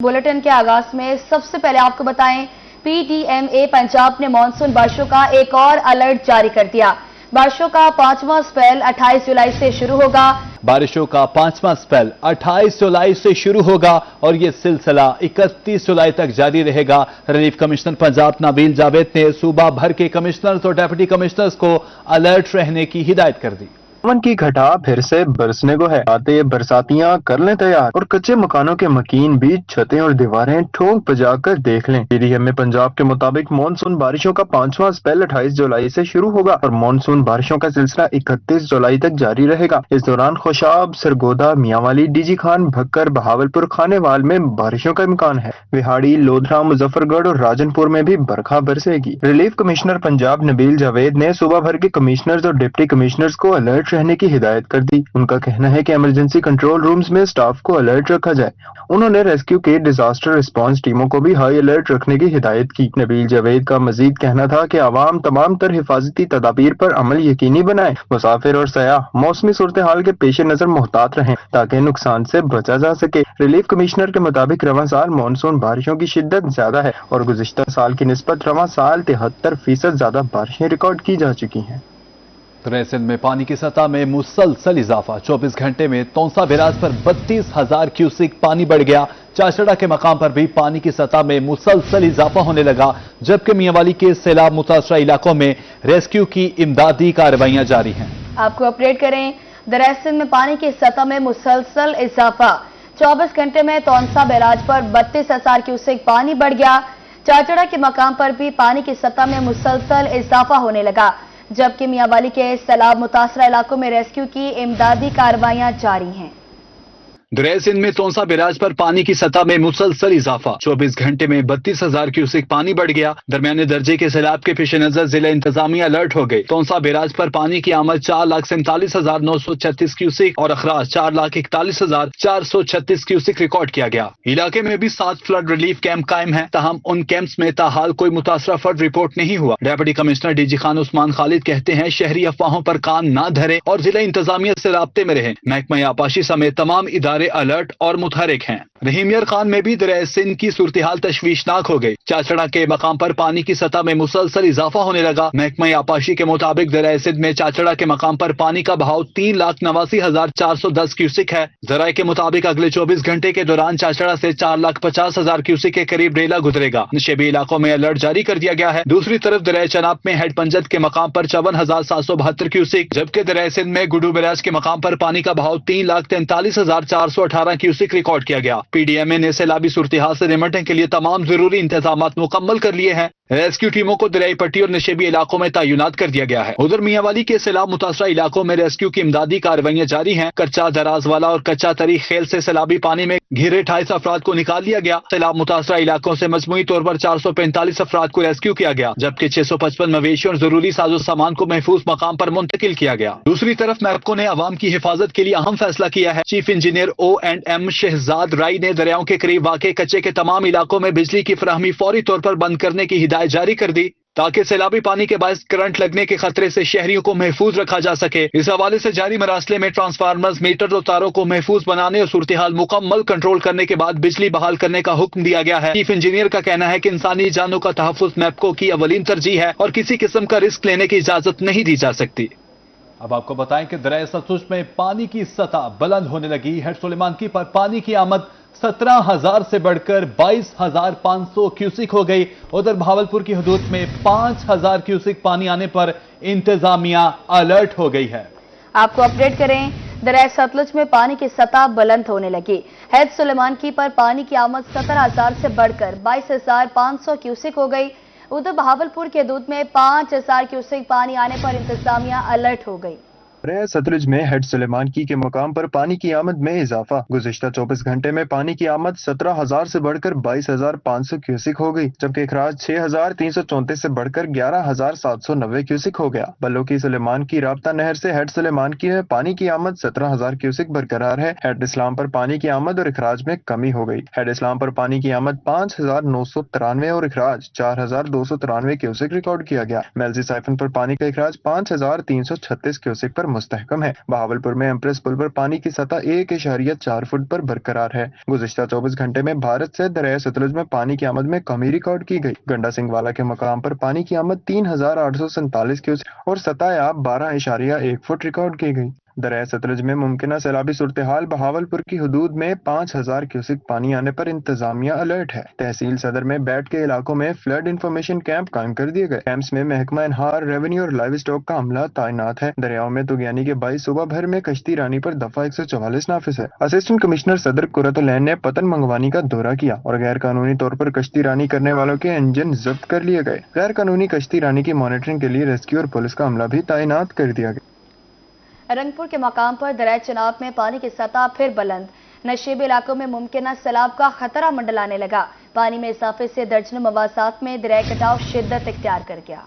Bulletin के आगाज में सबसे पहले आपको बताएं, पीडीएमए पंजाब ने मानसून बारिशों का एक और अलर्ट जारी कर दिया। बारिशों का 5वां स्पेल 28 जुलाई से शुरू होगा। बारिशों का 5वां स्पेल 28 जुलाई से शुरू होगा और ये सिलसिला 31 जुलाई तक जारी रहेगा। रिलीफ कमिश्नर पंजाब नबील जावेद ने सूबा भर के कमिश्नर्स और डेप्यूटी कमिश्नर्स को अलर्ट रहने की हिदायत कर दी। सावन की घटा फिर से बरसने को है। आते बरसातियां कर लें तैयार और कच्चे मकानों के मकीन भी छतें और दीवारें ठोक बजाकर देख लें। पीडीएमए पंजाब के मुताबिक मानसून बारिशों का 5वां स्पेल 28 जुलाई से शुरू होगा और मानसून बारिशों का सिलसिला 31 जुलाई तक जारी रहेगा। इस दौरान खुशाब, सरगोदा, मियांवाली, डीजी खान, भक्कर, बहावलपुर, खानेवाल में बारिशों का इम्कान है। विहाड़ी, लोधरा, मुजफ्फरगढ़ और राजनपुर में भी बरखा बरसेगी। रिलीफ कमिश्नर पंजाब नबील जावेद ने सूबा भर के कमिश्नर्स और डिप्टी कमिश्नर्स को अलर्ट रहने की हिदायत कर दी। उनका कहना है कि इमरजेंसी कंट्रोल रूम्स में स्टाफ को अलर्ट रखा जाए। उन्होंने रेस्क्यू के डिजास्टर रिस्पांस टीमों को भी हाई अलर्ट रखने की हिदायत की। नबील जावेद का मजीद कहना था कि आवाम तमाम तर हिफाजती तदाबीर पर अमल यकीनी बनाए। मुसाफिर और सयाह मौसमी सूरत हाल के पेश नजर मोहतात रहें ताकि नुकसान से बचा जा सके। रिलीफ कमिश्नर के मुताबिक रवां साल मानसून बारिशों की शिद्दत ज्यादा है और गुज़िश्ता साल की निस्बत रवां साल 73% ज्यादा बारिशें रिकॉर्ड की जा चुकी हैं। सिंध में पानी की सतह में मुसलसल इजाफा। 24 घंटे में तौसा बैराज पर 32,000 क्यूसिक पानी बढ़ गया। चाचड़ा के मकाम पर भी पानी की सतह में मुसलसल इजाफा होने लगा, जबकि मियांवाली के सैलाब मुतासरा इलाकों में रेस्क्यू की इमदादी कार्रवाइयां जारी हैं। आपको अपडेट करें, सिंध में पानी की सतह में मुसलसल इजाफा। 24 घंटे में तौसा बैराज पर 32,000 क्यूसिक पानी बढ़ गया। चाचड़ा के मकाम पर भी पानी की सतह में मुसलसल इजाफा होने लगा, जबकि मियांवाली के सैलाब मुतासरा इलाकों में रेस्क्यू की इमदादी कार्रवाइयां जारी हैं। दरिया सिंध में तौसा बैराज पर पानी की सतह में मुसलसल इजाफा। 24 घंटे में 32,000 क्यूसिक पानी बढ़ गया। दरमियाने दर्जे के सैलाब के पेश नजर जिला इंतजामिया अलर्ट हो गई। तौसा बैराज पर पानी की आमद 4,47,936 क्यूसिक और अखराज 4,41,436 क्यूसिक रिकॉर्ड किया गया। इलाके में भी 7 फ्लड रिलीफ कैंप कायम है, तहम उन कैंप्स में ताहाल कोई मुतासरा फ्लड रिपोर्ट नहीं हुआ। Deputy commissioner DG Khan Usman Khalid कहते हैं, शहरी अफवाहों पर कान न धरे और जिला इंतजामिया से राब्ते में रहे। महकमा आपाशी समेत तमाम इदारे अलर्ट और मुतहरिक हैं। रहीमियर खान में भी दरिया सिंध की सूरत-ए-हाल तशवीशनाक हो गई। चाचड़ा के मकाम पर पानी की सतह में मुसलसल इजाफा होने लगा। महकमा आपाशी के मुताबिक दरिया सिंध में चाचड़ा के मकाम पर पानी का बहाव 3,89,410 क्यूसिक है। जराये के मुताबिक अगले 24 घंटे के दौरान चाचड़ा से 4,50,000 क्यूसिक के करीब रेला गुजरेगा। नशेबी इलाकों में अलर्ट जारी कर दिया गया है। दूसरी तरफ दरिया चनाब में हेड पंजत के मकाम पर 54,772 क्यूसिक, जबकि दरिया सिंध में गुडू बैराज के मकाम पर पानी का बहाव 3,43,418 क्यूसिक रिकॉर्ड किया गया। पीडीएमए ने सैलाबी सूरत-ए-हाल से निपटने के लिए तमाम जरूरी इंतजाम मुकम्मल कर लिए हैं। रेस्क्यू टीमों को दरियाई पट्टी और नशेबी इलाकों में तैनात कर दिया गया है। उधर मियांवाली के सैलाब मुतासरा इलाकों में रेस्क्यू की इमदादी कार्रवाइयां जारी हैं। कच्चा दराजवाला और कच्चा तरी खेल से सैलाबी पानी में घिरे 28 अफराद को निकाल लिया गया। सैलाब मुतासरा इलाकों से मजमूई तौर पर 445 अफराद को रेस्क्यू किया गया, जबकि 655 मवेशी और जरूरी साजो सामान को महफूज मकाम पर मुंतकिल किया गया। दूसरी तरफ मैपको ने अवाम की हिफाजत के लिए अहम फैसला किया है। चीफ इंजीनियर O&M शहजाद राई ने दरियाओं के करीब वाक़े कच्चे के तमाम इलाकों में बिजली की फराहमी फौरी तौर पर बंद करने की हिदायत जारी कर दी, ताकि सैलाबी पानी के बायस करंट लगने के खतरे से शहरियों को महफूज रखा जा सके। इस हवाले से जारी मरासले में ट्रांसफार्मर्स, मीटर और तारों को महफूज बनाने और सूरत-ए-हाल मुकम्मल कंट्रोल करने के बाद बिजली बहाल करने का हुक्म दिया गया है। चीफ इंजीनियर का कहना है कि इंसानी जानों का तहफ्फुज मैपको की अवलीन तरजीह है और किसी किस्म का रिस्क लेने की इजाजत नहीं दी जा सकती। अब आपको बताएं कि दरिया सतलुज में पानी की सतह बुलंद होने लगी। हेड सुलेमान की पर पानी की आमद 17,000 से बढ़कर 22,500 क्यूसिक हो गई। उधर बहावलपुर की हदूद में 5,000 क्यूसिक पानी आने पर इंतजामिया अलर्ट हो गई है। आपको अपडेट करें, दरिया सतलुज में पानी की सतह बुलंद होने लगी। हैद सुलेमान की पर पानी की आमद 17,000 से बढ़कर 22,500 क्यूसिक हो गई। उधर बहावलपुर के हदूद में 5,000 क्यूसिक पानी आने पर इंतजामिया अलर्ट हो गई। दरिया सतलुज में हेड सुलेमान की के मकाम पर पानी की आमद में इजाफा। गुज़िश्ता 24 घंटे में पानी की आमद 17,000 से बढ़कर 22,500 क्यूसिक हो गई, जबकि इखराज 6,334 से बढ़कर 11,790 क्यूसिक हो गया। बल्लोकी सुलेमान की राब्ता नहर से हेड सुलेमान की में पानी की आमद 17,000 क्यूसिक बरकरार है। हेड इस्लाम पर पानी की आमद और इखराज में कमी हो गई। हेड इस्लाम पर पानी की आमद 5,993 और इखराज 4,293 क्यूसिक रिकॉर्ड किया गया। मेलजी साइफन पर पानी का इखराज 5,336 क्यूसिक पर مستحکم ہے۔ بہاولپور میں ایمپریس پل پر پانی کی سطح 1.4 فٹ پر برقرار ہے۔ گزشتہ 24 گھنٹے میں بھارت سے دریائے ستلج میں پانی کی آمد میں کمی ریکارڈ کی گئی۔ گنڈا سنگھ والا کے مقام پر پانی کی آمد 3847 کیوسک اور سطح آب 12.1 فٹ ریکارڈ کی گئی۔ دریائے ستلج میں ممکنہ سیلابی صورتحال بہاولپور کی حدود میں 5000 کیوسک پانی آنے پر انتظامیہ الرٹ ہے۔ تحصیل صدر میں بیٹ کے علاقوں میں فلڈ انفارمیشن کیمپ قائم کر دیے گئے۔ کیمپس میں محکمہ انہار، ریونیو اور لائیو اسٹاک کا عملہ تعینات ہے۔ دریاؤں میں تغیانی کے باعث صوبہ بھر میں کشتی رانی پر دفعہ 144 نافذ ہے۔ اسسٹنٹ کمشنر صدر قرۃ العین نے پتن منگوانی کا دورہ کیا اور غیر قانونی طور پر کشتی رانی کرنے والوں کے انجن ضبط کر لیے گئے۔ غیر قانونی کشتی رانی کی مانیٹرنگ کے لیے ریسکیو اور پولیس کا عملہ بھی تعینات کر دیا گیا۔ رنگپور کے مقام پر دریائے چناب میں پانی کی سطح پھر بلند، نشیبی علاقوں میں ممکنہ سیلاب کا خطرہ منڈلانے لگا۔ پانی میں اضافے سے درجنوں مواصلات میں دریائے کٹاؤ شدت اختیار کر گیا۔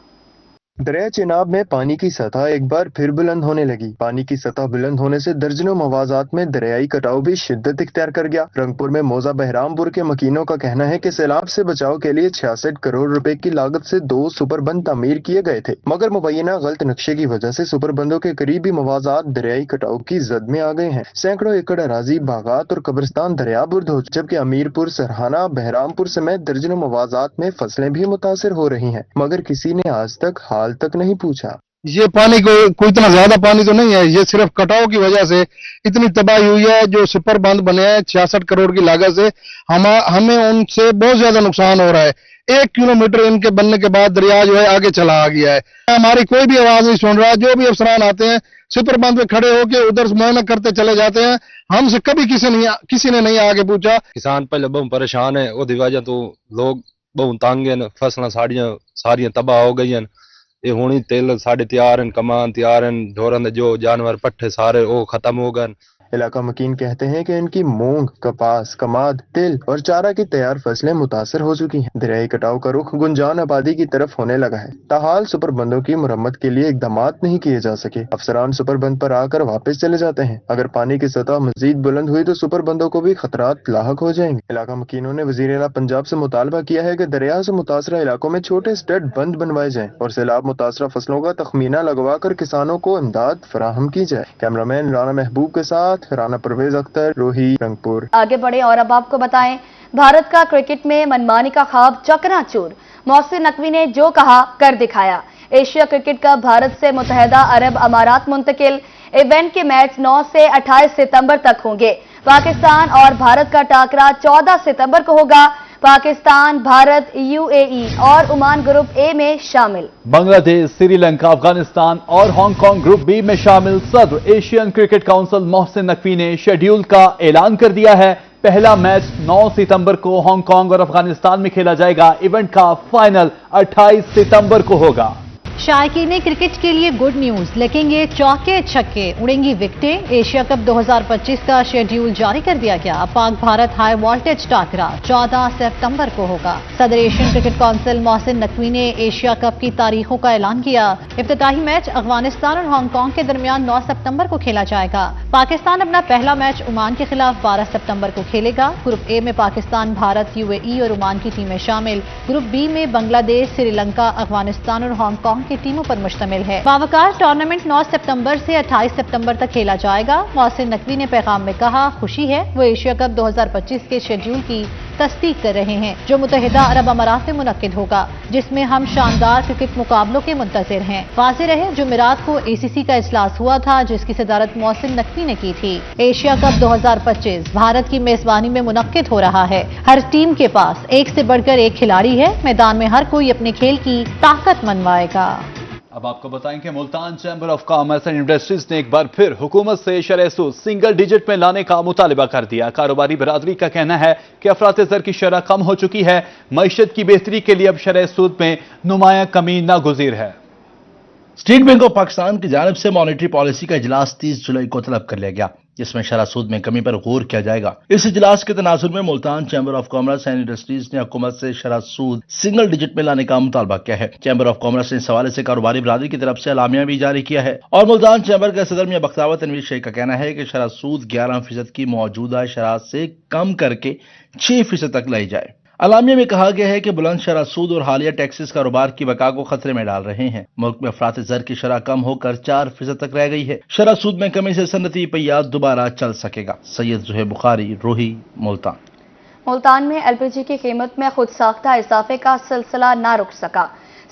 دریائے چناب میں پانی کی سطح ایک بار پھر بلند ہونے لگی۔ پانی کی سطح بلند ہونے سے درجنوں مواضعات میں دریائی کٹاؤ بھی شدت اختیار کر گیا۔ رنگپور میں موزہ بہرام پور کے مکینوں کا کہنا ہے کہ سیلاب سے بچاؤ کے لیے 66 کروڑ روپے کی لاگت سے 2 سپر بند تعمیر کیے گئے تھے، مگر مبینہ غلط نقشے کی وجہ سے سپر بندوں کے قریبی مواضعات دریائی کٹاؤ کی زد میں آ گئے ہیں۔ سینکڑوں ایکڑ اراضی، باغات اور قبرستان دریا برد ہو، جبکہ امیر پور، سرہانہ، بہرام پور سمیت درجنوں مواضعات میں فصلیں بھی متاثر ہو رہی ہیں، مگر کسی نے آج تک حال تک نہیں پوچھا۔ یہ پانی کوئی اتنا زیادہ پانی تو نہیں ہے، یہ صرف کٹاؤ کی وجہ سے اتنی تباہی ہوئی ہے۔ جو سپر بند بنے ہیں 66 کروڑ کی لاگت سے، ہمیں ان سے بہت زیادہ نقصان ہو رہا ہے۔ 1 کلومیٹر ان کے بننے کے بعد دریا جو ہے آگے چلا آ گیا ہے۔ ہماری کوئی بھی آواز نہیں سن رہا۔ جو بھی افسران آتے ہیں سپر بند پہ کھڑے ہو کے ادھر معائنہ کرتے چلے جاتے ہیں، ہم سے کبھی کسی نے نہیں آگے پوچھا۔ کسان پہلے بہت پریشان ہے، وہ وجہ تو لوگ بہت تنگ ہیں، فصلیں ساریاں تباہ ہو گئی ہیں۔ یہ ہونی تیل ساڑھے تیار ہیں، کمان تیار ہیں، ڈھورن جو جانور پٹھے سارے وہ ختم ہو گئے۔ علاقہ مکین کہتے ہیں کہ ان کی مونگ، کپاس، کماد، تل اور چارہ کی تیار فصلیں متاثر ہو چکی ہیں۔ دریائی کٹاؤ کا رخ گنجان آبادی کی طرف ہونے لگا ہے۔ تاحال سپر بندوں کی مرمت کے لیے اقدامات نہیں کیے جا سکے۔ افسران سپر بند پر آ کر واپس چلے جاتے ہیں۔ اگر پانی کی سطح مزید بلند ہوئی تو سپر بندوں کو بھی خطرات لاحق ہو جائیں گے۔ علاقہ مکینوں نے وزیر اعلیٰ پنجاب سے مطالبہ کیا ہے کہ دریا سے متاثرہ علاقوں میں چھوٹے اسٹڈ بند بنوائے جائیں اور سیلاب متاثرہ فصلوں کا تخمینہ لگوا کر کسانوں کو امداد فراہم کی جائے۔ کیمرہ مین رانا محبوب کے ساتھ رانا پرویز اختر، روہی، رنگپور۔ آگے بڑھیں اور اب آپ کو بتائیں، بھارت کا کرکٹ میں منمانی کا خواب چکنا چور، محسن نقوی نے جو کہا کر دکھایا۔ ایشیا کرکٹ کپ بھارت سے متحدہ عرب امارات منتقل، ایونٹ کے میچ 9 سے 28 ستمبر تک ہوں گے۔ پاکستان اور بھارت کا ٹاکرا 14 ستمبر کو ہوگا۔ پاکستان، بھارت، UAE اور عمان گروپ اے میں شامل۔ بنگلہ دیش، سری لنکا، افغانستان اور ہانگ کانگ گروپ بی میں شامل صدر Asian cricket council Mohsin Naqvi نے شیڈیول کا اعلان کر دیا ہے۔ پہلا میچ 9 ستمبر کو ہانگ کانگ اور افغانستان میں کھیلا جائے گا۔ ایونٹ کا فائنل 28 ستمبر کو ہوگا۔ شائقین کرکٹ کے لیے گڈ نیوز، لگیں گے چوکے چھکے، اڑیں گی وکٹیں۔ ایشیا کپ 2025 کا شیڈیول جاری کر دیا گیا۔ پاک بھارت ہائی وولٹیج ٹاکرا 14 ستمبر کو ہوگا۔ صدر Asian cricket council Mohsin Naqvi نے ایشیا کپ کی تاریخوں کا اعلان کیا۔ افتتاحی میچ افغانستان اور ہانگ کانگ کے درمیان 9 ستمبر کو کھیلا جائے گا۔ پاکستان اپنا پہلا میچ عمان کے خلاف 12 ستمبر کو کھیلے گا۔ گروپ اے میں پاکستان، بھارت، UAE اور عمان کی ٹیمیں شامل۔ گروپ بی میں بنگلہ دیش، سری لنکا، افغانستان اور ہانگ کانگ کی ٹیموں پر مشتمل ہے۔ باوقار ٹورنامنٹ 9 ستمبر سے 28 ستمبر تک کھیلا جائے گا۔ محسن نقوی نے پیغام میں کہا، خوشی ہے وہ ایشیا کپ 2025 کے شیڈیول کی تصدیق کر رہے ہیں، جو متحدہ عرب امارات میں منعقد ہوگا، جس میں ہم شاندار کرکٹ مقابلوں کے منتظر ہیں۔ واضح رہے، جمعرات کو ACC کا اجلاس ہوا تھا، جس کی صدارت محسن نقوی نے کی تھی۔ ایشیا کپ 2025 بھارت کی میزبانی میں منعقد ہو رہا ہے۔ ہر ٹیم کے پاس ایک سے بڑھ کر ایک کھلاڑی ہے، میدان میں ہر کوئی اپنے کھیل کی طاقت منوائے گا۔ اب آپ کو بتائیں کہ Multan chamber of commerce and industries نے ایک بار پھر حکومت سے شرح سود سنگل ڈیجٹ میں لانے کا مطالبہ کر دیا۔ کاروباری برادری کا کہنا ہے کہ افراط زر کی شرح کم ہو چکی ہے، معیشت کی بہتری کے لیے اب شرح سود میں نمایاں کمی ناگزیر ہے۔ اسٹیٹ بینک آف پاکستان کی جانب سے مانیٹری پالیسی کا اجلاس 30 جولائی کو طلب کر لیا گیا، جس میں شرح سود میں کمی پر غور کیا جائے گا۔ اس اجلاس کے تناظر میں Multan chamber of commerce and industries نے حکومت سے شرح سود سنگل ڈیجٹ میں لانے کا مطالبہ کیا ہے۔ چیمبر آف کامرس نے اس حوالے سے کاروباری برادری کی طرف سے اعلامیہ بھی جاری کیا ہے، اور ملتان چیمبر کے صدر میاں بختیار تنویر شیخ کا کہنا ہے کہ شرح سود 11% کی موجودہ شرح سے کم کر کے 6% تک لائی جائے۔ اعلامیہ میں کہا گیا ہے کہ بلند شرح سود اور حالیہ ٹیکسز کاروبار کی بقا کو خطرے میں ڈال رہے ہیں۔ ملک میں افراط زر کی شرح کم ہو کر 4% تک رہ گئی ہے۔ شرح سود میں کمی سے صنعتی پہیہ دوبارہ چل سکے گا۔ سید زہیر بخاری، روہی، ملتان۔ ملتان میں ایل پی جی کی قیمت میں خود ساختہ اضافے کا سلسلہ نہ رک سکا۔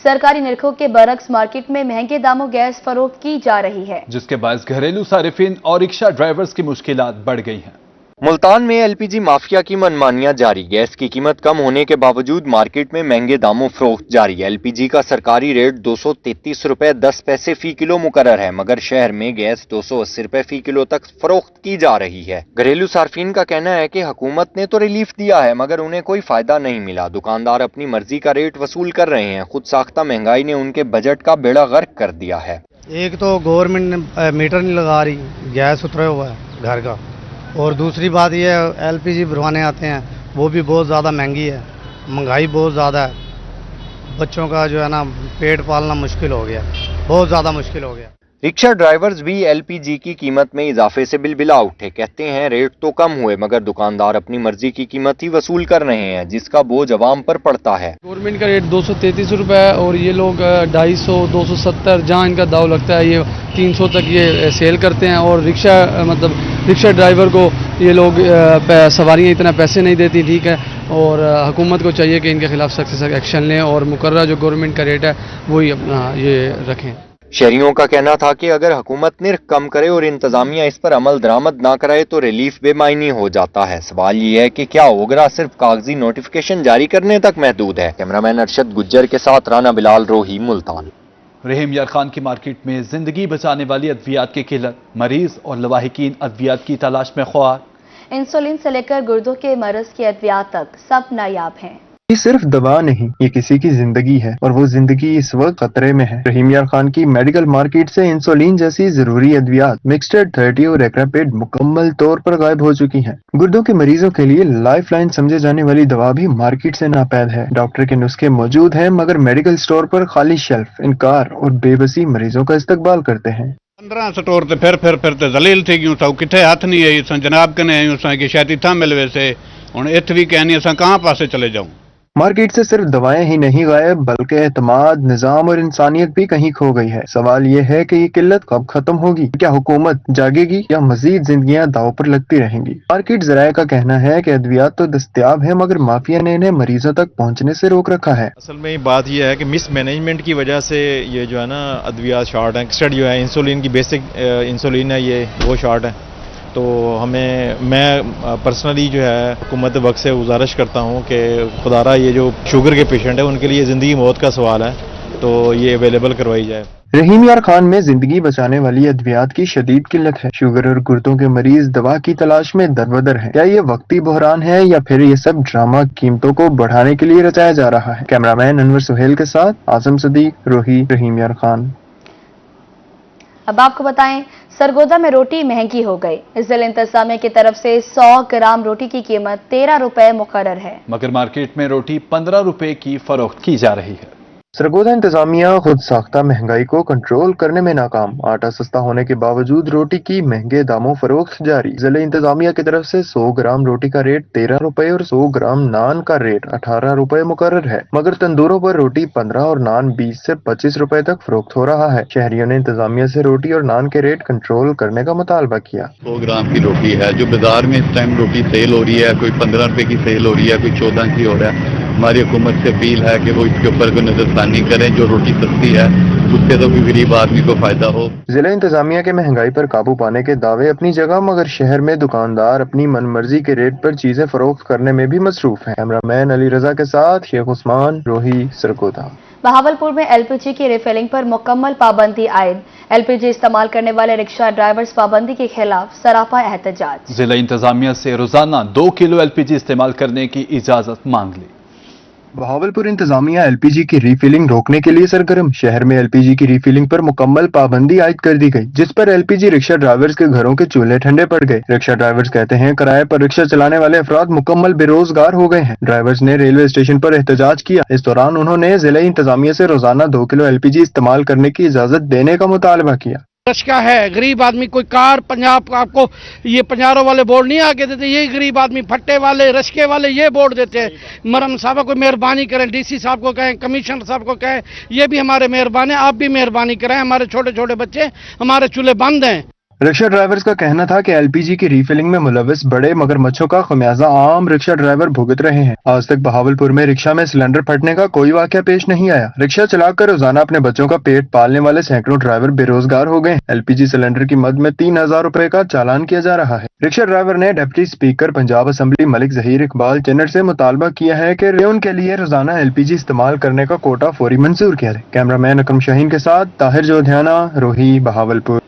سرکاری نرخوں کے برعکس مارکیٹ میں مہنگے داموں گیس فروخت کی جا رہی ہے، جس کے باعث گھریلو صارفین اور رکشہ ڈرائیورز کی مشکلات بڑھ گئی ہیں۔ ملتان میں ایل پی جی مافیا کی منمانیاں جاری، گیس کی قیمت کم ہونے کے باوجود مارکیٹ میں مہنگے داموں فروخت جاری۔ ایل پی جی کا سرکاری ریٹ 233 روپے 10 پیسے فی کلو مقرر ہے، مگر شہر میں گیس 280 روپے فی کلو تک فروخت کی جا رہی ہے۔ گھریلو صارفین کا کہنا ہے کہ حکومت نے تو ریلیف دیا ہے مگر انہیں کوئی فائدہ نہیں ملا۔ دکاندار اپنی مرضی کا ریٹ وصول کر رہے ہیں۔ خود ساختہ مہنگائی نے ان کے بجٹ کا بیڑا غرق کر دیا ہے۔ ایک تو گورنمنٹ میٹر نہیں لگا رہی، گیس اترا ہوا ہے گھر کا، اور دوسری بات یہ ہے ایل پی جی بھروانے آتے ہیں وہ بھی بہت زیادہ مہنگی ہے، مہنگائی بہت زیادہ ہے، بچوں کا جو ہے نا پیٹ پالنا مشکل ہو گیا، بہت زیادہ مشکل ہو گیا۔ رکشہ ڈرائیورز بھی ایل پی جی کی قیمت میں اضافے سے بلبلا اٹھے، کہتے ہیں ریٹ تو کم ہوئے مگر دکاندار اپنی مرضی کی قیمت ہی وصول کر رہے ہیں جس کا بوجھ عوام پر پڑتا ہے۔ گورنمنٹ کا ریٹ 233 روپے ہے اور یہ لوگ 250 270 جہاں ان کا داؤ لگتا ہے یہ 300 تک یہ سیل کرتے ہیں، اور رکشہ ڈرائیور کو یہ لوگ سواریاں اتنا پیسے نہیں دیتی، ٹھیک ہے، اور حکومت کو چاہیے کہ ان کے خلاف سخت سے سخت ایکشن لیں اور مقررہ جو گورنمنٹ کا ریٹ ہے وہی اپنا یہ رکھیں۔ شہریوں کا کہنا تھا کہ اگر حکومت نرخ کم کرے اور انتظامیہ اس پر عمل درآمد نہ کرائے تو ریلیف بے معنی ہو جاتا ہے۔ سوال یہ ہے کہ کیا اوگرا صرف کاغذی نوٹیفیکیشن جاری کرنے تک محدود ہے؟ کیمرامین ارشد گجر کے ساتھ رانا بلال، روہی، ملتان۔ رحیم یار خان کی مارکیٹ میں زندگی بچانے والی ادویات کی قلت، مریض اور لواحقین ادویات کی تلاش میں خوار۔ انسولین سے لے کر گردوں کے مرض کی ادویات تک سب نایاب ہیں۔ یہ صرف دوا نہیں، یہ کسی کی زندگی ہے اور وہ زندگی اس وقت خطرے میں ہے۔ رحیم یار خان کی میڈیکل مارکیٹ سے انسولین جیسی ضروری ادویات مکسٹڈ 30 اور ایکراپیڈ مکمل طور پر غائب ہو چکی ہیں۔ گردوں کے مریضوں کے لیے لائف لائن سمجھے جانے والی دوا بھی مارکیٹ سے ناپید ہے۔ ڈاکٹر کے نسخے موجود ہیں مگر میڈیکل سٹور پر خالی شیلف، انکار اور بے بسی مریضوں کا استقبال کرتے ہیں۔ 15 سٹور تے پھر ذلیل تھی گیوں سو کتھے ہاتھ نہیں آئی سن جناب کنے آئیوں سن کہ شاید تھا ملوے سے ہن ات بھی کہنی اساں کہاں پاسے چلے جاؤں۔ مارکیٹ سے صرف دوائیں ہی نہیں غائب بلکہ اعتماد، نظام اور انسانیت بھی کہیں کھو گئی ہے۔ سوال یہ ہے کہ یہ قلت کب ختم ہوگی؟ کیا حکومت جاگے گی یا مزید زندگیاں داؤ پر لگتی رہیں گی؟ مارکیٹ ذرائع کا کہنا ہے کہ ادویات تو دستیاب ہیں مگر مافیا نے انہیں مریضوں تک پہنچنے سے روک رکھا ہے۔ اصل میں بات یہ ہے کہ مس مینجمنٹ کی وجہ سے یہ جو ہے نا ادویات شارٹ ہیں۔ ایکسٹرا جو ہے انسولین کی بیسک انسولین ہے یہ وہ شارٹ ہے، تو میں پرسنلی جو ہے حکومت وقت سے گزارش کرتا ہوں کہ خدارہ یہ جو شوگر کے پیشنٹ ہیں ان کے لیے زندگی موت کا سوال ہے تو یہ اویلیبل کروائی جائے۔ رحیم یار خان میں زندگی بچانے والی ادویات کی شدید قلت ہے۔ شوگر اور گردوں کے مریض دوا کی تلاش میں دربدر ہیں۔ کیا یہ وقتی بحران ہے یا پھر یہ سب ڈرامہ قیمتوں کو بڑھانے کے لیے رچایا جا رہا ہے؟ کیمرامین انور سہیل کے ساتھ اعظم صدیق، روہی، رحیم یار خان۔ اب آپ کو بتائیں سرگودا میں روٹی مہنگی ہو گئی۔ ضلع انتظامیہ کی طرف سے 100 گرام روٹی کی قیمت 13 روپے مقرر ہے، مگر مارکیٹ میں روٹی 15 روپے کی فروخت کی جا رہی ہے۔ سرگودا انتظامیہ خود ساختہ مہنگائی کو کنٹرول کرنے میں ناکام۔ آٹا سستا ہونے کے باوجود روٹی کی مہنگے داموں فروخت جاری۔ ضلع انتظامیہ کی طرف سے 100 گرام روٹی کا ریٹ 13 روپے اور 100 گرام نان کا ریٹ 18 روپے مقرر ہے، مگر تندوروں پر روٹی 15 اور نان 20 سے 25 روپے تک فروخت ہو رہا ہے۔ شہریوں نے انتظامیہ سے روٹی اور نان کے ریٹ کنٹرول کرنے کا مطالبہ کیا۔ 100 گرام کی روٹی ہے جو بازار میں اس ٹائم روٹی سیل ہو رہی ہے، کوئی 15 روپے کی سیل ہو رہی ہے، کوئی 14 کی ہو رہا ہے۔ ہماری حکومت سے اپیل ہے کہ وہ اس کے اوپر کوئی نظر ثانی کریں، جو روٹی سستی ہے اس سے تو کوئی غریب آدمی کو فائدہ ہو۔ ضلع انتظامیہ کے مہنگائی پر قابو پانے کے دعوے اپنی جگہ مگر شہر میں دکاندار اپنی من مرضی کے ریٹ پر چیزیں فروخت کرنے میں بھی مصروف ہیں۔ کیمرامین علی رضا کے ساتھ شیخ عثمان، روہی، سرگودا۔ بہاولپور میں ایل پی جی کی ریفلنگ پر مکمل پابندی عائد۔ ایل پی جی استعمال کرنے والے رکشہ ڈرائیورز پابندی کے خلاف سراپا احتجاج۔ ضلع انتظامیہ سے روزانہ 2 کلو ایل پی جی استعمال کرنے کی اجازت مانگ لی۔ بہاولپور انتظامیہ ایل پی جی کی ریفلنگ روکنے کے لیے سرگرم۔ شہر میں ایل پی جی کی ریفلنگ پر مکمل پابندی عائد کر دی گئی، جس پر ایل پی جی رکشہ ڈرائیورز کے گھروں کے چولہے ٹھنڈے پڑ گئے۔ رکشہ ڈرائیورز کہتے ہیں کرائے پر رکشہ چلانے والے افراد مکمل بے روزگار ہو گئے ہیں۔ ڈرائیورز نے ریلوے اسٹیشن پر احتجاج کیا۔ اس دوران انہوں نے ضلع انتظامیہ سے روزانہ 2 کلو ایل پی جی استعمال کرنے کی اجازت دینے کا مطالبہ کیا۔ रश का है, गरीब आदमी कोई कार पंजाब आपको ये पंजारों वाले बोर्ड नहीं आके देते, ये गरीब आदमी फट्टे वाले रशके वाले ये बोर्ड देते हैं। मरम साहब को मेहरबानी करें, डीसी साहब को कहें, कमिश्नर साहब को कहें, ये भी हमारे मेहरबान है, आप भी मेहरबानी करें, हमारे छोटे छोटे बच्चे हमारे चूल्हे बंद हैं। रिक्शा ड्राइवर्स का कहना था कि एलपीजी की रीफिलिंग में मुलविस बड़े मगरमच्छों का खमियाजा आम रिक्शा ड्राइवर भुगत रहे हैं। आज तक बहावलपुर में रिक्शा में सिलेंडर फटने का कोई वाकया पेश नहीं आया। रिक्शा चलाकर रोजाना अपने बच्चों का पेट पालने वाले सैकड़ों ड्राइवर बेरोजगार हो गए। एलपीजी सिलेंडर की मद में 3000 रुपए का चालान किया जा रहा है। रिक्शा ड्राइवर ने deputy speaker Punjab assembly Malik Zaheer Iqbal Channar से मुतालबा किया है कि उनके लिए रोजाना एलपीजी इस्तेमाल करने का कोटा फौरी मंजूर किया जाए। कैमरामैन अकरम शाहीन के साथ ताहिर जोधियाना, रोही, बहावलपुर।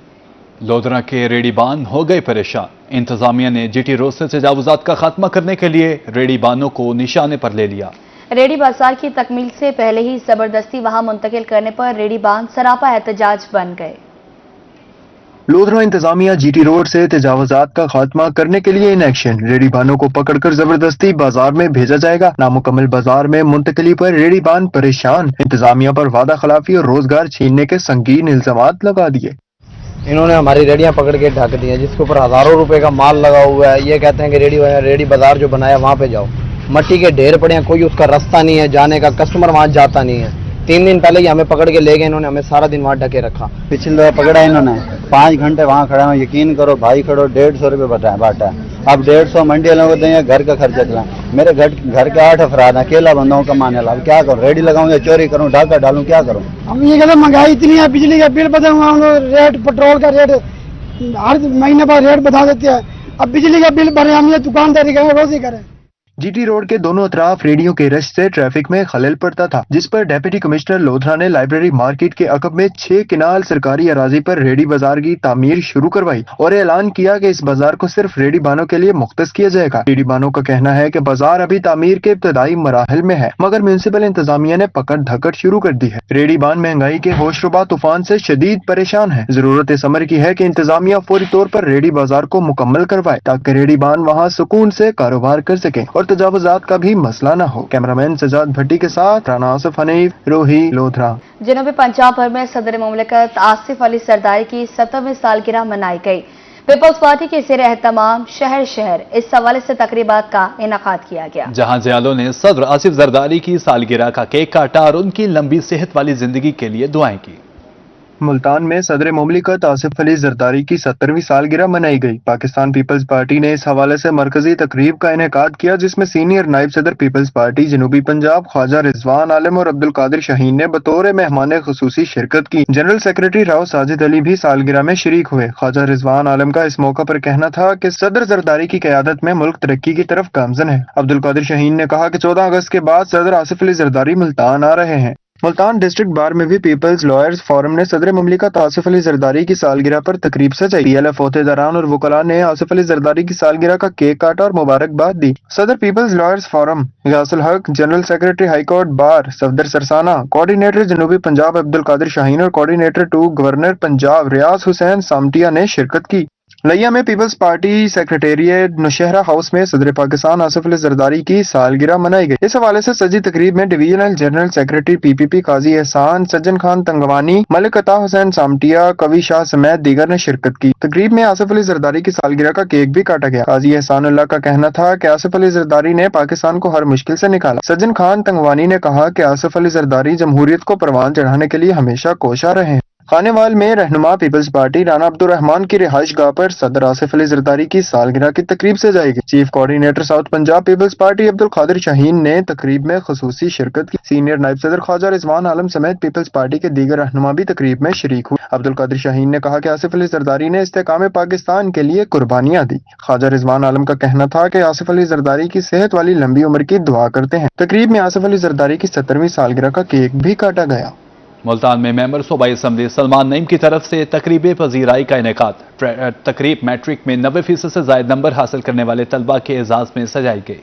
लोधरा के रेडी बान हो गए परेशान। इंतजामिया ने जीटी रोड से तजावुजात का खात्मा करने के लिए रेडी बानों को निशाने पर ले लिया। रेडी बाजार की तकमील से पहले ही जबरदस्ती वहां मुंतकिल करने पर रेडी बान सरापा एहतजाज बन गए। लोधरा इंतजामिया जीटी रोड से तजावुजात का खात्मा करने के लिए इन एक्शन। रेडी बानों को पकड़कर जबरदस्ती बाजार में भेजा जाएगा। नामुकम्मल बाजार में मुंतकिली पर रेडी बान परेशान। इंतजामिया पर वादा खिलाफी और रोजगार छीनने के संगीन इल्जामात लगा दिए। इन्होंने हमारी रेडियां पकड़ के ढक दी हैं, जिसके ऊपर हजारों रुपए का माल लगा हुआ है। ये कहते हैं कि रेडी बाजार जो बनाया वहां पे जाओ, मट्टी के ढेर पड़े हैं, कोई उसका रास्ता नहीं है जाने का, कस्टमर वहां जाता नहीं है। 3 दिन पहले ही हमें पकड़ के ले गए इन्होंने, हमें सारा दिन वहां ढके रखा। पिछले दफा पकड़ा इन्होंने, 5 घंटे वहां खड़ा हूँ, यकीन करो भाई खड़ो 150 रुपये बांटा है। अब 150 मंडी वालों को देंगे, घर का खर्चा चला। मेरे घर के 8 अफराद हैं, अकेला बंदा हूँ कमाने वाला। अब क्या करूँ, रेडी लगाऊं या चोरी करूँ, डाका डालूं, क्या करूँ? हम ये कहते महंगाई इतनी है, बिजली का बिल बदल हुआ, रेट पेट्रोल का रेट हर महीने पर रेट बता देते हैं। अब बिजली का बिल भरे, हम ये दुकानदारी करें, रोजी करें। जीटी रोड के दोनों अतराफ रेडियो के रश से ट्रैफिक में खलल पड़ता था, जिस पर डेप्यूटी कमिश्नर लोधरा ने लाइब्रेरी मार्केट के अकब में 6 किनाल सरकारी अराजी पर रेडी बाजार की तामीर शुरू करवाई और ऐलान किया कि इस बाजार को सिर्फ रेडी बानों के लिए मुख्तस किया जाएगा। रेडी बानों का कहना है कि बाजार अभी तामीर के इब्तदाई मराहल में है, मगर म्यूनिसिपल इंतजामिया ने पकड़ धकड़ शुरू कर दी है। रेडी बान महंगाई के होशरुबा तूफान से शदीद परेशान है। जरूरत इस अमर की है कि इंतजामिया फौरी तौर पर रेडी बाजार को मुकम्मल करवाए, ताकि रेडी बान वहाँ सुकून से कारोबार कर सके और तजावुजात का भी मसला न हो। कैमरामैन सजाद भट्टी के साथ राना आसिफ हनीफ, रोही, लोधरा। जनूबी पंजाब भर में सदर मुमलिकत आसिफ अली जरदारी की 70वीं सालगिरह मनाई गई। पीपल्स पार्टी के ज़ेर एहतमाम शहर शहर इस हवाले से तकरीबात का इनेकाद किया गया, जहां ज़ियालों ने सदर आसिफ जरदारी की सालगिरह का केक काटा और उनकी लंबी सेहत वाली जिंदगी के लिए दुआएं की। मुल्तान में सदर मुमलिकत आसिफ अली जरदारी की 70वीं सालगिरह मनाई गई। पाकिस्तान पीपल्स पार्टी ने इस हवाले से मरकजी तकरीब का इनेकाद किया, जिसमें सीनियर नायब सदर पीपल्स पार्टी जनूबी पंजाब ख्वाजा रिजवान आलम और अब्दुल कादिर शाहीन ने बतौर मेहमान खुसूसी शिरकत की। जनरल सेक्रेटरी राव साजिद अली भी सालगिरह में शरीक हुए। ख्वाजा रिजवान आलम का इस मौका पर कहना था कि सदर जरदारी की क़यादत में मुल्क तरक्की की तरफ गामजन है। अब्दुल कादिर शाहीन ने कहा कि 14 अगस्त के बाद सदर आसिफ अली जरदारी मुल्तान आ रहे हैं। मुल्तान डिस्ट्रिक्ट बार में भी पीपल्स लॉयर्स फोरम ने सदर मुमलिकत आसिफ अली जरदारी की सालगिरह पर तकरीब सजाई। पीएलएफ ओहदेदारान और वकला ने आसिफ अली जरदारी की सालगिरह का केक काटा और मुबारकबाद दी। सदर peoples lawyers forum Ghiyasul Haq, general secretary high court bar Safdar Sarsana, coordinator जनूबी पंजाब अब्दुल कादिर शाहीन और कोऑर्डिनेटर 2 गवर्नर पंजाब रियाज हुसैन सामटिया ने शिरकत की। लिया में पीपल्स पार्टी सेक्रेटेरिएट नौशहरा हाउस में सदर पाकिस्तान आसिफ अली जरदारी की सालगिरह मनाई गई। इस हवाले से सजी तकरीब में डिवीजनल जनरल सेक्रेटरी पीपीपी काजी एहसान, सज्जन खान तंगवानी, मलिक अता हुसैन सामटिया, कवि शाह समेत दीगर ने शिरकत की। तकरीब में आसिफ अली जरदारी की सालगिरह का केक भी काटा गया। काजी एहसानुल्लाह का कहना था कि आसिफ अली जरदारी ने पाकिस्तान को हर मुश्किल से निकाला। सज्जन खान तंगवानी ने कहा कि आसिफ अली जरदारी जमहूरियत को परवान चढ़ाने के लिए हमेशा कोशा रहे हैं। खानेवाल में रहनुमा पीपल्स पार्टी राना अब्दुल रहमान की रिहाइश गाह पर सदर आसिफ अली जरदारी की सालगिरह की तकरीब से जाएगी। Chief coordinator south Punjab Peoples Party Abdul Qadir Shaheen ने तकरीब में खुसूसी शिरकत की। सीनियर नायब सदर ख्वाजा रिजवान आलम समेत पीपल्स पार्टी के दीगर रहनुमा भी तकरीब में शरीक हुए। अब्दुल कादिर शाहीन ने कहा कि आसिफ अली जरदारी ने इस्तेकाम पाकिस्तान के लिए कुर्बानियां दी। ख्वाजा रिजवान आलम का कहना था कि आसिफ अली जरदारी की सेहत वाली लंबी उम्र की दुआ करते हैं। तकरीब में आसिफ अली जरदारी की 70वीं सालगिरह का केक भी काटा गया। मुल्तान में मेंबर सूबाई असम्बली सलमान नईम की तरफ से तकरीब पजीराई का इनेकाद। तकरीब मैट्रिक में 90% से ज्यादा नंबर हासिल करने वाले तलबा के एजाज में सजाई गई।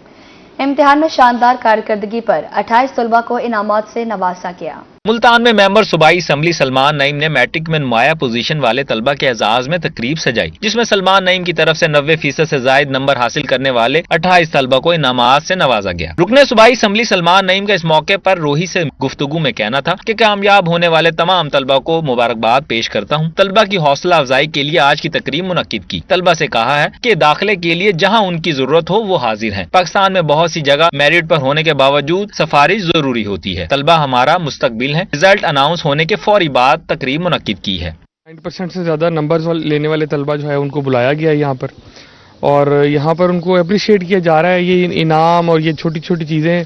इम्तिहान में शानदार कारकर्दगी पर 28 तलबा को इनामात से नवाजा गया। मुल्तान में मेंबर सूबाई असम्बली सलमान नईम ने मैट्रिक में नुमाया पोजीशन वाले तलबा के एजाज में तकरीब सजाई, जिसमें सलमान नईम की तरफ से 90% से जायद नंबर हासिल करने वाले 28 तलबा को इनामात से नवाजा गया। रुकने सूबाई असम्बली सलमान नईम का इस मौके पर रोही से गुफ्तगू में कहना था कि कामयाब होने वाले तमाम तलबा को मुबारकबाद पेश करता हूँ। तलबा की हौसला अफजाई के लिए आज की तकरीब मुनक्किद की। तलबा से कहा है कि दाखिले के लिए जहाँ उनकी जरूरत हो वो हाजिर हैं। पाकिस्तान में बहुत सी जगह मेरिट पर होने के बावजूद सिफारिश जरूरी होती है। तलबा हमारा मुस्तकबिल है। रिजल्ट अनाउंस होने के फौरी बाद तकरीब मुनक्किद की है। 90% से ज़्यादा नंबर्स लेने वाले तलबा जो है उनको बुलाया गया है यहाँ पर, और यहाँ पर उनको अप्रिशिएट किया जा रहा है। ये इनाम और ये छोटी छोटी चीज़ें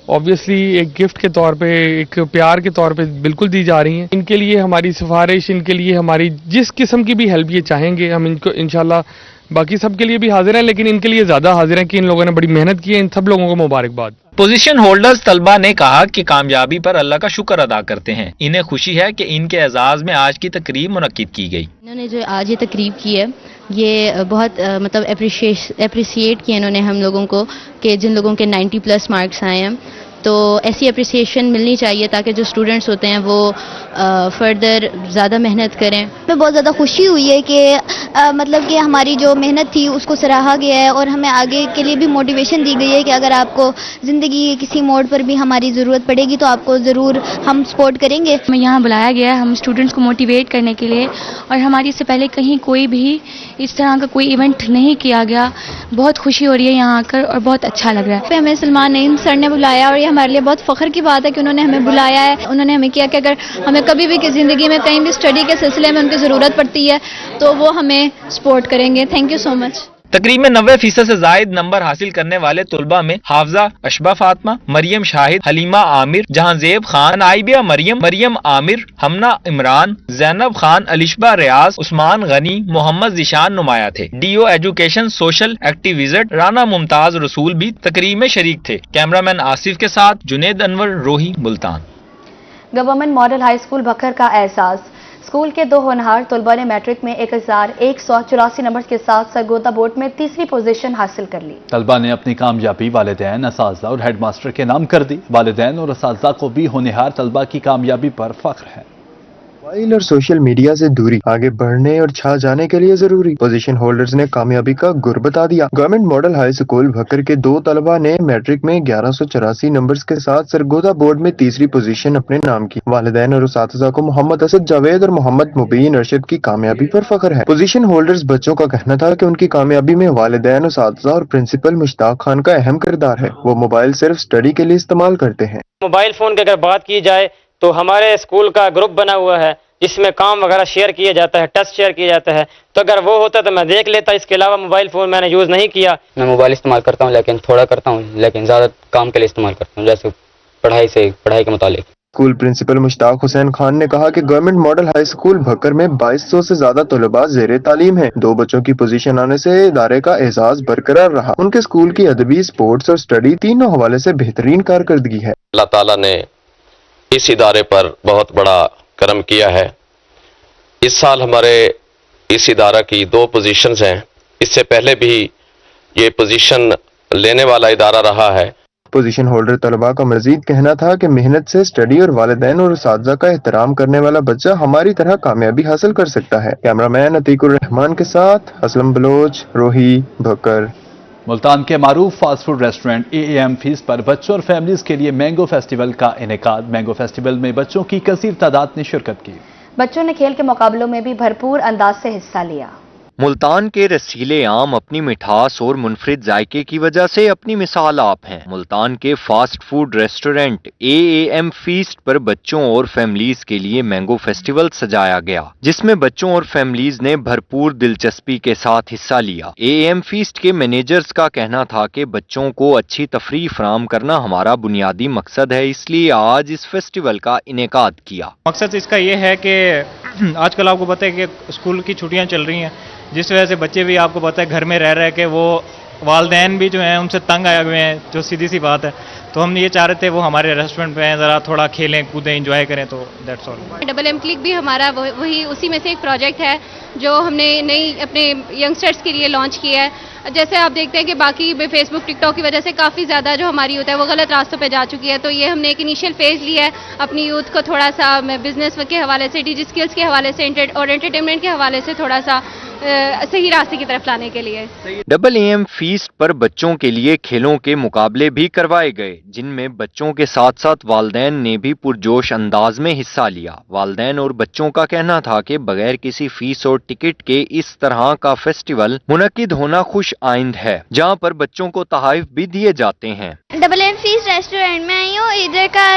ऑब्वियसली एक गिफ्ट के तौर पे, एक प्यार के तौर पे बिल्कुल दी जा रही हैं। इनके लिए हमारी सिफारिश, इनके लिए हमारी जिस किस्म की भी हेल्प ये चाहेंगे हम इनको इंशाल्लाह, बाकी सब के लिए भी हाजिर हैं, लेकिन इनके लिए ज़्यादा हाजिर हैं कि इन लोगों ने बड़ी मेहनत की है। इन सब लोगों को मुबारकबाद। पोजीशन होल्डर्स तलबा ने कहा कि कामयाबी पर अल्लाह का शुक्र अदा करते हैं। इन्हें खुशी है कि इनके एजाज में आज की तकरीब मुनक्किद की गई। इन्होंने जो आज ये तकरीब की है ये बहुत मतलब अप्रिशिएट किया इन्होंने हम लोगों को, कि जिन लोगों के 90+ मार्क्स आए हैं, तो ऐसी अप्रिसिएशन मिलनी चाहिए ताकि जो स्टूडेंट्स होते हैं वो फर्दर ज़्यादा मेहनत करें। हमें बहुत ज़्यादा खुशी हुई है कि मतलब कि हमारी जो मेहनत थी उसको सराहा गया है, और हमें आगे के लिए भी मोटिवेशन दी गई है कि अगर आपको ज़िंदगी के किसी मोड़ पर भी हमारी ज़रूरत पड़ेगी तो आपको ज़रूर हम सपोर्ट करेंगे। हमें यहाँ बुलाया गया है हम स्टूडेंट्स को मोटिवेट करने के लिए, और हमारी इससे पहले कहीं कोई भी इस तरह का कोई इवेंट नहीं किया गया। बहुत खुशी हो रही है यहाँ आकर और बहुत अच्छा लग रहा है। हमें सलमान नईम सर ने बुलाया और ये हमारे लिए बहुत फ़ख्र की बात है कि उन्होंने हमें बुलाया है। उन्होंने हमें किया कि अगर हमें कभी भी ज़िंदगी में कहीं भी स्टडी के सिलसिले में उनकी ज़रूरत पड़ती है तो वो हमें सपोर्ट करेंगे। Thank you so much. तकरीब में 90% से जायद नंबर हासिल करने वाले तुलबा में हाफजा अशबा फातिमा, मरियम शाहिद, हलीमा आमिर, जहांजेब खान, आइबिया मरियम, मरियम आमिर, हमना इमरान, जैनब खान, अलिशबा रियाज, उस्मान गनी, मोहम्मद जिशान नुमाया थे। DO education social activist Rana Mumtaz Rasool भी तकरीब में शरीक थे। कैमरामैन आसिफ के साथ Junaid Anwar, Rohi, Multan. Government model high school Bhakkar का एहसास। स्कूल के 2 होनहार तलबा ने मैट्रिक में 1184 नंबर के साथ सरगोदा बोर्ड में तीसरी पोजीशन हासिल कर ली। तलबा ने अपनी कामयाबी वालिदैन, असातिज़ा और हेडमास्टर के नाम कर दी। वालिदैन और असातिज़ा को भी होनहार तलबा की कामयाबी पर फख्र है। मोबाइल और सोशल मीडिया से दूरी आगे बढ़ने और छा जाने के लिए जरूरी। पोजीशन होल्डर्स ने कामयाबी का गुर बता दिया। Government model high school Bhakkar के 2 तलबा ने मैट्रिक में 1184 नंबर्स के साथ सरगोदा बोर्ड में तीसरी पोजीशन अपने नाम की। वालिदैन और उसातिज़ा को मोहम्मद असद जावेद और मोहम्मद मुबीन अरशद की कामयाबी पर फख्र है। पोजीशन होल्डर्स बच्चों का कहना था कि उनकी कामयाबी में वालिदैन, उसातिज़ा और प्रिंसिपल मुश्ताक खान का अहम किरदार है। वो मोबाइल सिर्फ स्टडी के लिए इस्तेमाल करते हैं। मोबाइल फोन की अगर बात की जाए तो हमारे स्कूल का ग्रुप बना हुआ है जिसमें काम वगैरह शेयर किया जाता है, टेस्ट शेयर किया जाता है, तो अगर वो होता तो मैं देख लेता। इसके अलावा मोबाइल फ़ोन मैंने यूज़ नहीं किया। मैं मोबाइल इस्तेमाल करता हूँ, लेकिन थोड़ा करता हूँ, लेकिन ज़्यादा काम के लिए इस्तेमाल करता हूँ, जैसे पढ़ाई के मुतालिक। स्कूल प्रिंसिपल मुश्ताक हुसैन खान ने कहा कि government model high school Bhakkar में 2200 से ज्यादा तलबा ज़ेरे तालीम है। 2 बच्चों की पोजीशन आने से इदारे का एजाज बरकरार रहा। उनके स्कूल की अदबी, स्पोर्ट्स और स्टडी तीनों हवाले से बेहतरीन कारकर्दगी है। अल्लाह ताला ने इस इदारे पर बहुत बड़ा करम किया है। इस साल हमारे इस इदारा की 2 पोजीशंस हैं। इससे पहले भी ये पोजीशन लेने वाला इदारा रहा है। पोजीशन होल्डर तलबा का मजीद कहना था कि मेहनत से स्टडी और वालिदैन और उसातिज़ा का एहतराम करने वाला बच्चा हमारी तरह कामयाबी हासिल कर सकता है। कैमरामैन अतीकुर रहमान के साथ असलम बलोच, रोही, भक्कर। मुल्तान के मारूफ fast food restaurant AAM fees पर बच्चों और फैमिलीज के लिए मैंगो फेस्टिवल का इनेकाद। मैंगो फेस्टिवल में बच्चों की कसीर तादाद ने शिरकत की। बच्चों ने खेल के मुकाबलों में भी भरपूर अंदाज से हिस्सा लिया। मुल्तान के रसीले आम अपनी मिठास और मुनफरिद जायके की वजह से अपनी मिसाल आप हैं। मुल्तान के fast food restaurant AAM feast पर बच्चों और फैमिलीज के लिए मैंगो फेस्टिवल सजाया गया, जिसमें बच्चों और फैमिलीज ने भरपूर दिलचस्पी के साथ हिस्सा लिया। AAM फीस्ट के मैनेजर्स का कहना था कि बच्चों को अच्छी तफरीह फराहम करना हमारा बुनियादी मकसद है, इसलिए आज इस फेस्टिवल का इनेकाद किया। मकसद इसका ये है कि आजकल आपको पता है कि स्कूल की छुट्टियां चल रही हैं, जिस वजह से बच्चे भी आपको पता है घर में रह के वो वालिदैन भी जो हैं उनसे तंग आए हुए हैं, जो सीधी सी बात है। तो हम ये चाह रहे थे वो हमारे रेस्टोरेंट में ज़रा थोड़ा खेलें कूदें इंजॉय करें, तो that's all. Double M click भी हमारा वही उसी में से एक प्रोजेक्ट है जो हमने नई अपने यंगस्टर्स के लिए लॉन्च किया है। जैसे आप देखते हैं कि बाकी फेसबुक टिकटॉक की वजह से काफ़ी ज़्यादा जो हमारी यूथ है वो गलत रास्तों पे जा चुकी है, तो ये हमने एक इनिशियल फेज़ लिया है अपनी यूथ को थोड़ा सा बिजनेस के हवाले से, डिजिटल स्किल्स के हवाले से और एंटरटेनमेंट के हवाले से थोड़ा सा सही रास्ते की तरफ लाने के लिए। AAM फीस्ट पर बच्चों के लिए खेलों के मुकाबले भी करवाए गए, जिनमें बच्चों के साथ साथ वालिदैन ने भी पुरजोश अंदाज में हिस्सा लिया। वालिदैन और बच्चों का कहना था कि बगैर किसी फीस और टिकट के इस तरह का फेस्टिवल मुनक्किद होना खुश आइंद है, जहां पर बच्चों को तोहफे भी दिए जाते हैं। AAM फीस्ट रेस्टोरेंट में आई हूँ। इधर का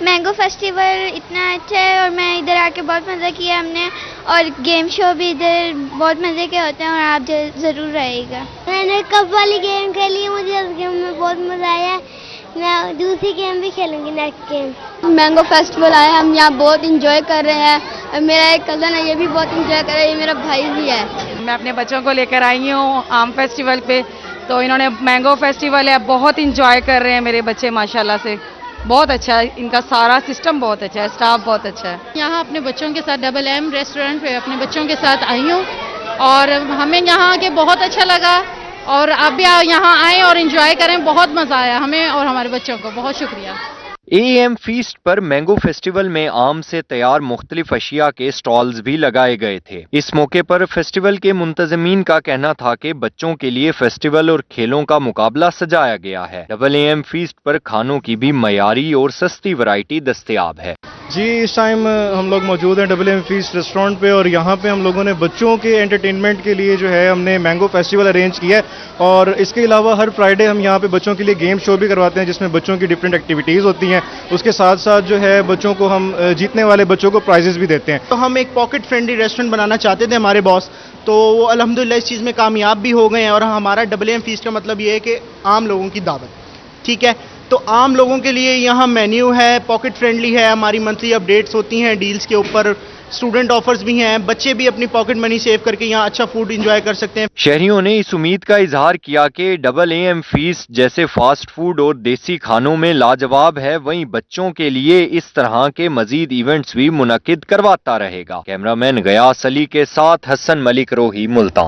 मैंगो फेस्टिवल इतना अच्छा है और मैं इधर आके बहुत मज़ा किया हमने, और गेम शो भी इधर बहुत मज़े के होते हैं और आप ज़रूर आइएगा। मैंने कप वाली गेम खेली, मुझे उस गेम में बहुत मज़ा आया। मैं दूसरी गेम भी खेलूंगी नेक्स्ट गेम। मैंगो फेस्टिवल आया है, हम यहाँ बहुत इंजॉय कर रहे हैं। मेरा एक कज़न है, ये भी बहुत इंजॉय कर रहा है, ये मेरा भाई भी है। मैं अपने बच्चों को लेकर आई हूँ आम फेस्टिवल पे, तो इन्होंने मैंगो फेस्टिवल है, बहुत इंजॉय कर रहे हैं मेरे बच्चे माशाल्लाह से। बहुत अच्छा है, इनका सारा सिस्टम बहुत अच्छा है, स्टाफ बहुत अच्छा है। यहाँ अपने बच्चों के साथ AAM रेस्टोरेंट पे अपने बच्चों के साथ आई हूँ और हमें यहाँ आके बहुत अच्छा लगा, और आप भी यहाँ आएँ और एंजॉय करें, बहुत मज़ा आया हमें और हमारे बच्चों को। बहुत शुक्रिया। AAM फीस्ट पर मैंगो फेस्टिवल में आम से तैयार मुख्तलिफ अशिया के स्टॉल्स भी लगाए गए थे। इस मौके पर फेस्टिवल के मुंतजमीन का कहना था कि बच्चों के लिए फेस्टिवल और खेलों का मुकाबला सजाया गया है। AAM फीस्ट पर खानों की भी मयारी और सस्ती वैरायटी दस्तयाब है। जी, इस टाइम हम लोग मौजूद हैं AAM फीस्ट रेस्टोरेंट पे, और यहाँ पे हम लोगों ने बच्चों के एंटरटेनमेंट के लिए जो है हमने मैंगो फेस्टिवल अरेंज किया है, और इसके अलावा हर फ्राइडे हम यहाँ पे बच्चों के लिए गेम शो भी करवाते हैं जिसमें बच्चों की डिफरेंट एक्टिविटीज़ होती हैं। उसके साथ साथ जो है बच्चों को हम जीतने वाले बच्चों को प्राइजेस भी देते हैं। तो हम एक पॉकेट फ्रेंडली रेस्टोरेंट बनाना चाहते थे हमारे बॉस, तो वो अल्हम्दुलिल्लाह इस चीज़ में कामयाब भी हो गए हैं। और हमारा AAM फीस्ट का मतलब ये है कि आम लोगों की दावत, ठीक है। तो आम लोगों के लिए यहाँ मेन्यू है, पॉकेट फ्रेंडली है, हमारी मंथली अपडेट्स होती हैं डील्स के ऊपर, स्टूडेंट ऑफर्स भी हैं, बच्चे भी अपनी पॉकेट मनी सेव करके यहाँ अच्छा फूड एंजॉय कर सकते हैं। शहरियों ने इस उम्मीद का इजहार किया कि AAM फीस्ट जैसे फास्ट फूड और देसी खानों में लाजवाब है, वहीं बच्चों के लिए इस तरह के मजीद इवेंट्स भी मुनक्किद करवाता रहेगा। कैमरामैन गयास अली के साथ हसन मलिक रोही, मुल्तान।